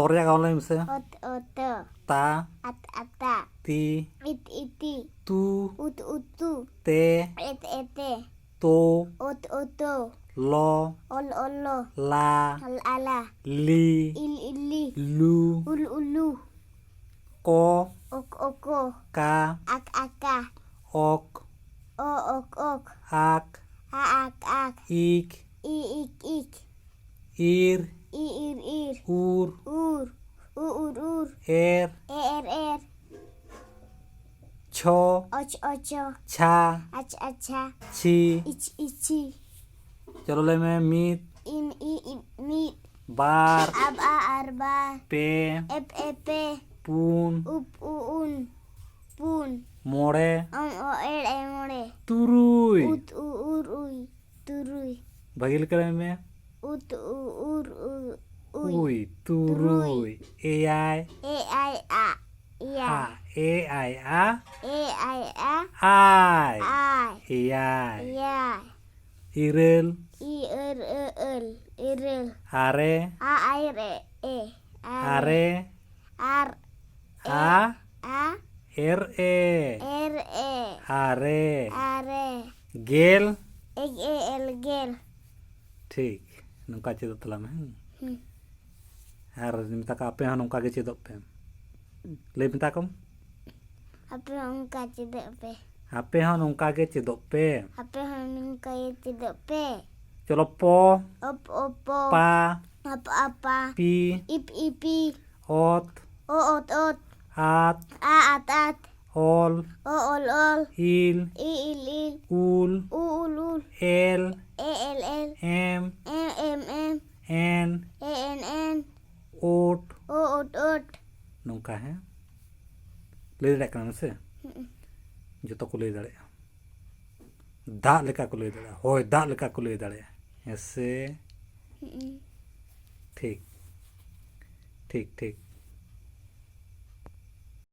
ᱛᱚᱨᱮᱭᱟᱜ ᱜᱟᱣᱞᱟ ᱢᱮᱥᱮ ᱚᱛ তা ata তি iti তু utu তে ete তো oto ল olo লা ala লি ili লু ulu ক oko কা aka অক ok আক ak ইক ik ইর ir উর ur এর er ছ ocho ছা acha ছি ichi চলো লে মে মিত mit বার arba পে epe পুন un pun মড়ে more তুরুই ui turui ভাগি লেখা মে উই তুরুই এআই ai a আ এআই আ ai আই ai এআই ya ইরেল irel আরে aire আরে ar আ a এর এ আরে are গেল el gel ঠিক nungka cedok telam har minta ka ape nungka ge cedok pe le minta kom apa ongka tidak pe ape nungka ge cedok pe apa ongka tidak pe colo po opo pa apa pi ipi ot ot at at ol ol il il ul ul el el em m en ot ot nungka he lay daᱲᱮᱭᱟᱜ ᱠᱟᱱᱟ ᱥᱮ ᱡᱚᱛᱚ ᱠᱚ ᱞᱟᱹᱭ ᱫᱟᱲᱮᱭᱟᱜᱼᱟ ᱫᱟᱜ ᱞᱮᱠᱟ ᱠᱚ ᱞᱟᱹᱭ ᱫᱟᱲᱮᱭᱟᱜᱼᱟ ᱦᱚᱭ ᱫᱟᱜ ᱞᱮᱠᱟ ᱠᱚ ᱞᱟᱹᱭ ᱫᱟᱲᱮᱭᱟᱜᱼᱟ ᱦᱮᱸᱥᱮ ᱴᱷᱤᱠ